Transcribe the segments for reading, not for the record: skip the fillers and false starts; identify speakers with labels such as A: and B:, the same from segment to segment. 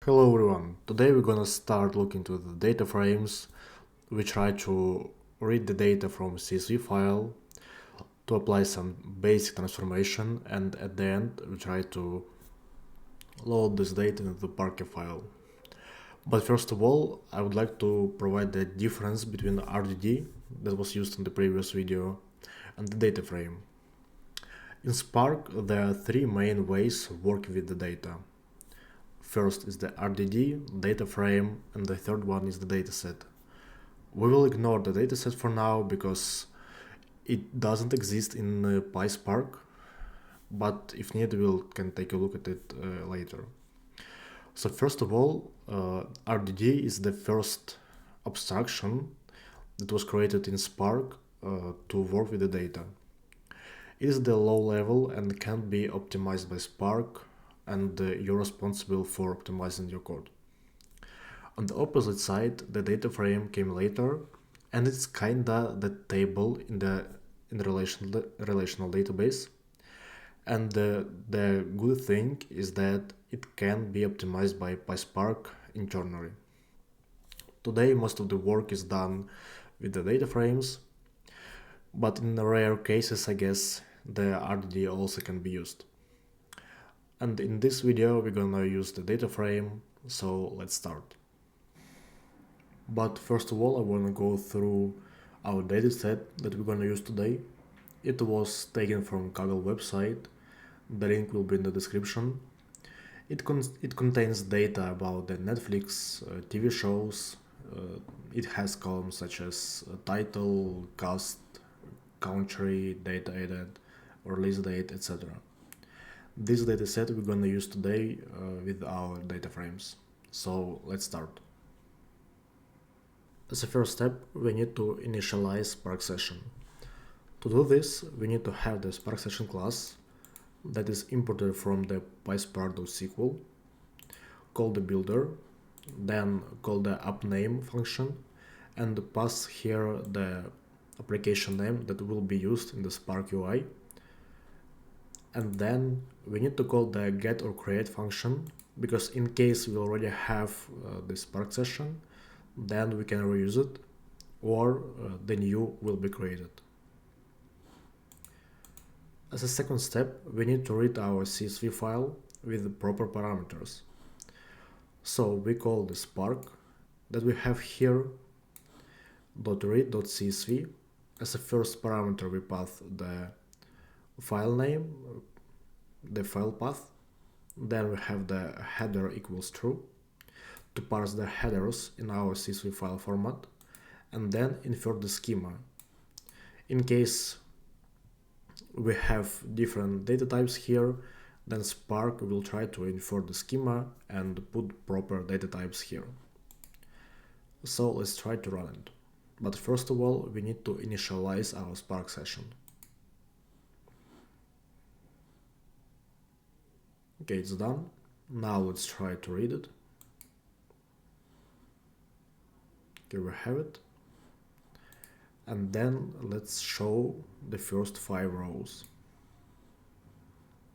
A: Hello everyone, today we're gonna start looking to the data frames. We try to read the data from CSV file to apply some basic transformation, and at the end we try to load this data into the Parquet file. But first of all, I would like to provide the difference between the RDD that was used in the previous video and the data frame. In Spark, there are three main ways of working with the data. First is the RDD, data frame, and the third one is the dataset. We will ignore the dataset for now because it doesn't exist in PySpark, but if needed we can take a look at it later. So first of all, RDD is the first abstraction that was created in Spark to work with the data. It is the low level and can be optimized by Spark, and you're responsible for optimizing your code. On the opposite side, the data frame came later, and it's kinda the table in the relational database. And the good thing is that it can be optimized by PySpark internally. Today, most of the work is done with the data frames, but in rare cases, I guess, the RDD also can be used. And in this video, we're gonna use the data frame, so let's start. But first of all, I wanna go through our dataset that we're gonna use today. It was taken from Kaggle website. The link will be in the description. It contains data about the Netflix TV shows. It has columns such as title, cast, country, date added, release date, etc. This dataset we're gonna use today with our data frames. So let's start. As a first step, we need to initialize Spark session. To do this, we need to have the Spark session class that is imported from the PySpark.sql, call the builder, then call the appName function, and pass here the application name that will be used in the Spark UI. And then we need to call the get or create function, because in case we already have the Spark session, then we can reuse it, or the new will be created. As a second step, we need to read our CSV file with the proper parameters. So we call the Spark that we have here .read.csv. As a first parameter, we pass the file name, the file path. Then we have the header equals true to parse the headers in our CSV file format, and then infer the schema. In case we have different data types here, then Spark will try to infer the schema and put proper data types here. So let's try to run it. But first of all, we need to initialize our Spark session. Okay, it's done. Now let's try to read it. Okay, we have it. And then let's show the first 5 rows.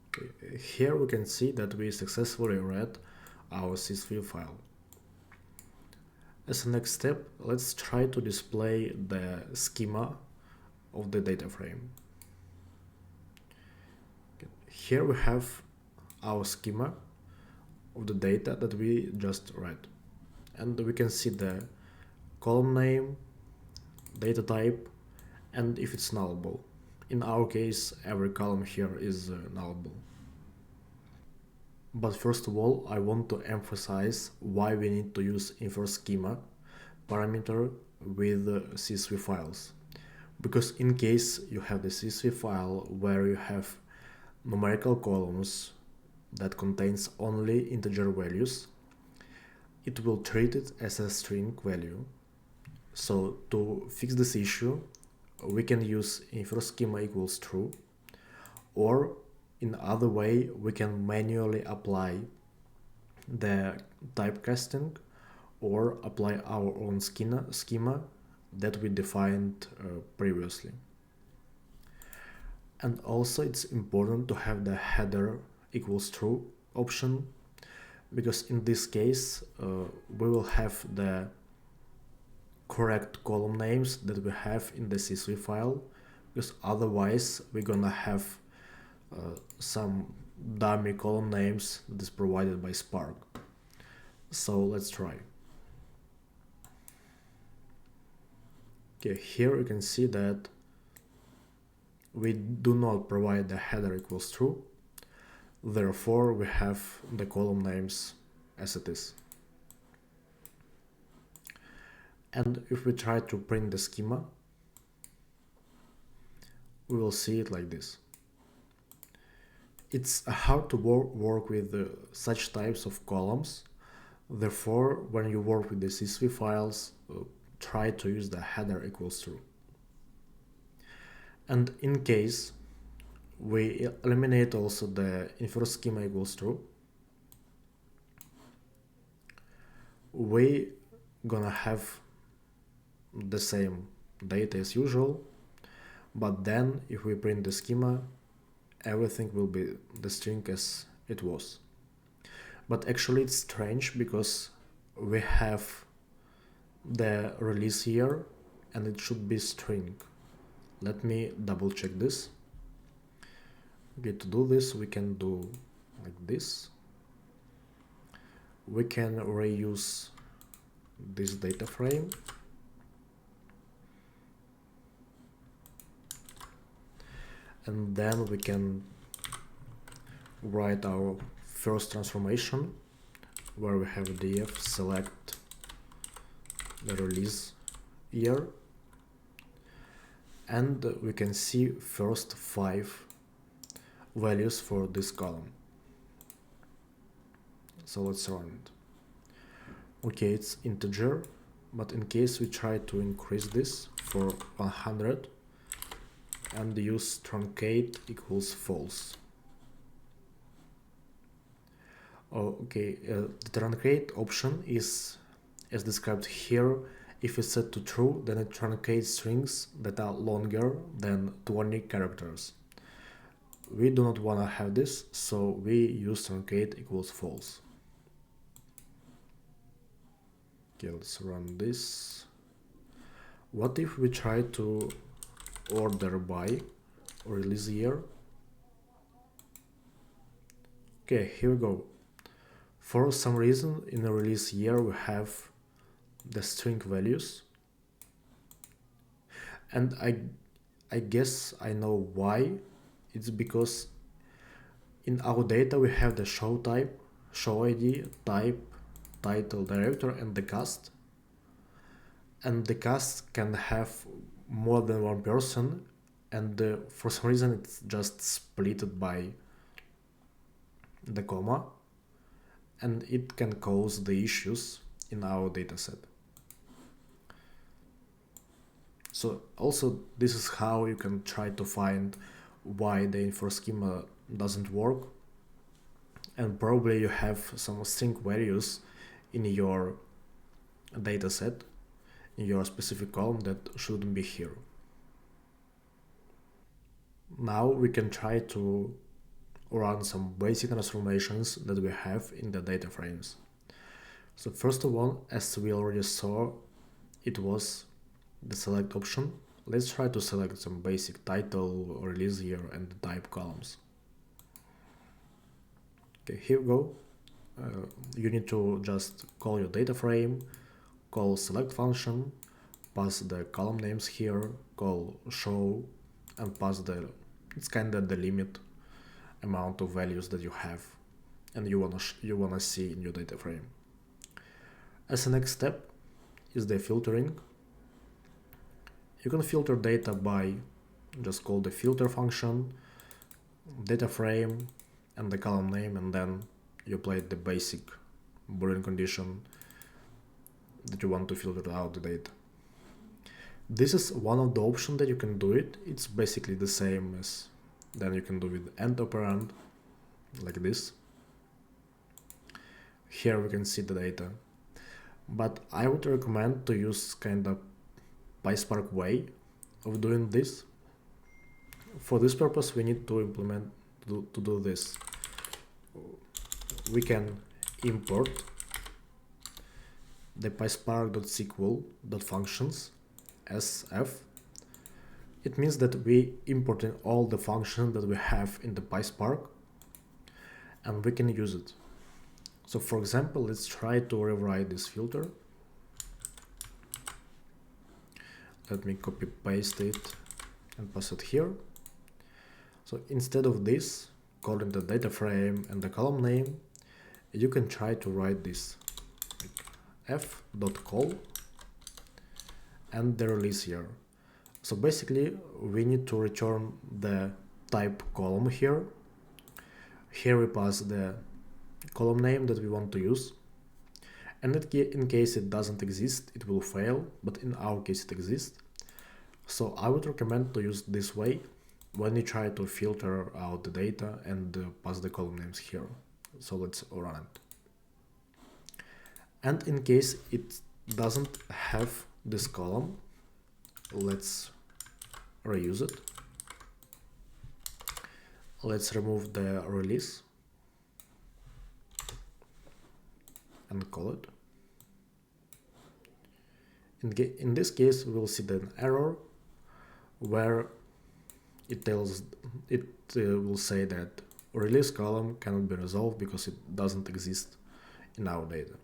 A: Okay, here we can see that we successfully read our CSV file. As a next step, let's try to display the schema of the data frame. Okay, here we have our schema of the data that we just read. And we can see the column name, data type, and if it's nullable. In our case, every column here is nullable. But first of all, I want to emphasize why we need to use infer schema parameter with CSV files. Because in case you have the CSV file where you have numerical columns that contains only integer values, it will treat it as a string value. So to fix this issue, we can use infer schema equals true, or in other way, we can manually apply the typecasting or apply our own schema that we defined previously. And also it's important to have the header equals true option, because in this case we will have the correct column names that we have in the CSV file, because otherwise we're gonna have some dummy column names that is provided by Spark. So let's try. Okay, here you can see that we do not provide the header equals true, therefore we have the column names as it is. And if we try to print the schema, we will see it like this. It's hard to work with such types of columns, therefore when you work with the CSV files, try to use the header equals true. And in case we eliminate also the info schema equals true, we gonna have the same data as usual, but then if we print the schema, everything will be the string as it was. But actually it's strange because we have the release year and it should be string. Let me double check this. Okay, to do this we can do like this. We can reuse this data frame and then we can write our first transformation where we have df select the release year, and we can see first 5 values for this column. So let's run it. Okay, it's integer, but in case we try to increase this for 100 and use truncate equals false. Okay, the truncate option is as described here. If it's set to true, then it truncates strings that are longer than 20 characters. We do not want to have this, so we use truncate equals false. Okay, let's run this. What if we try to order by release year? Okay, here we go. For some reason in the release year we have the string values, and I guess I know why. It's because in our data we have the show type, show ID, type, title, director, and the cast, and the cast can have more than one person, and for some reason it's just split by the comma, and it can cause the issues in our dataset. So also this is how you can try to find why the info schema doesn't work, and probably you have some string values in your dataset, in your specific column, that shouldn't be here. Now we can try to run some basic transformations that we have in the data frames. So first of all, as we already saw, it was the select option. Let's try to select some basic title, release year, and the type columns. Okay, here we go. You need to just call your data frame, call select function, pass the column names here, call show, and pass it's kind of the limit amount of values that you have and you wanna see in your data frame. As a next step is the filtering. You can filter data by just call the filter function, data frame, and the column name, and then you apply the basic Boolean condition that you want to filter out the data. This is one of the options that you can do it. It's basically the same as then you can do with end operand, like this. Here we can see the data, but I would recommend to use kind of PySpark way of doing this. For this purpose we need to implement to do this. We can import the PySpark.sql.functions sf. It means that we importing all the functions that we have in the PySpark and we can use it. So for example, let's try to rewrite this filter. Let me copy paste it and pass it here. So instead of this, calling the data frame and the column name, you can try to write this like f.call and the release here. So basically we need to return the type column here. Here we pass the column name that we want to use. And in case it doesn't exist, it will fail, but in our case it exists. So I would recommend to use this way when you try to filter out the data and pass the column names here. So let's run it. And in case it doesn't have this column, let's reuse it. Let's remove the release and call it. In this case, we'll see an error where it will say that release column cannot be resolved because it doesn't exist in our data.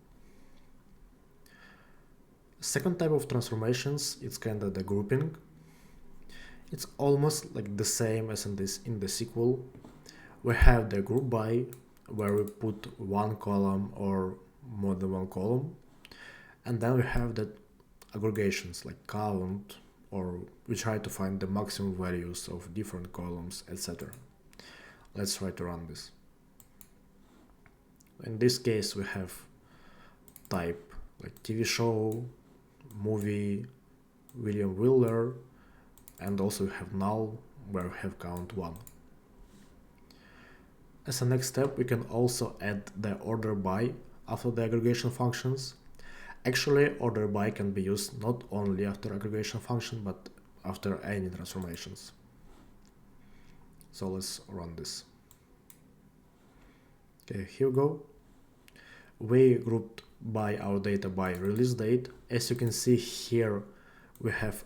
A: Second type of transformations, it's kind of the grouping. It's almost like the same as in the SQL. We have the group by, where we put one column or more than one column, and then we have the aggregations like count, or we try to find the maximum values of different columns, etc. Let's try to run this. In this case, we have type like TV show, movie, William Wheeler, and also we have null where we have count 1. As a next step, we can also add the order by after the aggregation functions. Actually, order by can be used not only after aggregation function, but after any transformations. So let's run this. Okay, here we go. We grouped by our data by release date. As you can see here, we have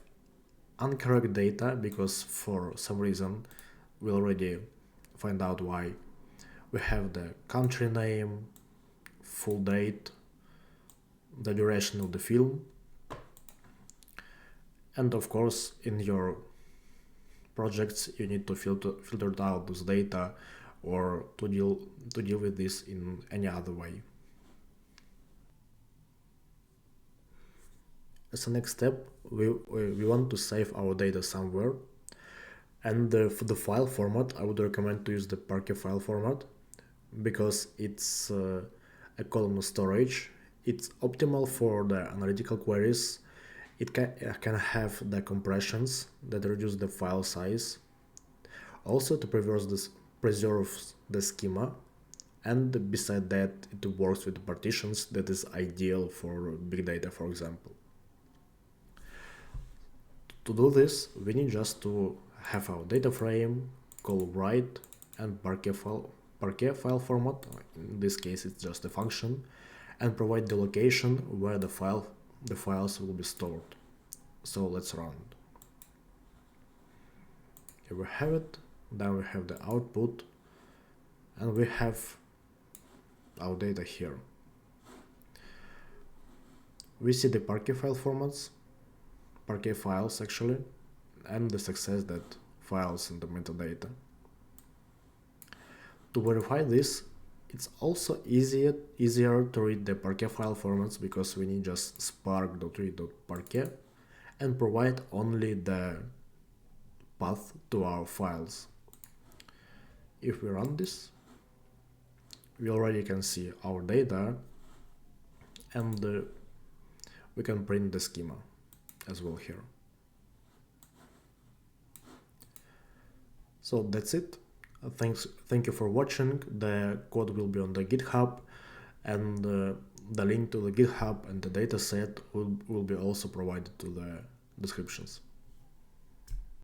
A: incorrect data because for some reason we already find out why. We have the country name, full date, the duration of the film, and of course in your projects you need to filter out this data or to deal with this in any other way. As a next step, we want to save our data somewhere, and for the file format I would recommend to use the Parquet file format because it's a columnar storage. It's optimal for the analytical queries. It can have the compressions that reduce the file size. Also to preserve the schema, and beside that it works with partitions that is ideal for big data, for example. To do this, we need just to have our data frame, call write, and Parquet file format. In this case, it's just a function, and provide the location where the files will be stored. So let's run it. Here we have it. Then we have the output, and we have our data here. We see the Parquet file formats, Parquet files actually, and the success that files in the metadata. To verify this, it's also easier to read the Parquet file formats because we need just spark.read.parquet and provide only the path to our files. If we run this, we already can see our data, and we can print the schema as well here. So that's it. Thank you for watching. The code will be on the GitHub, and the link to the GitHub and the dataset will be also provided to the descriptions.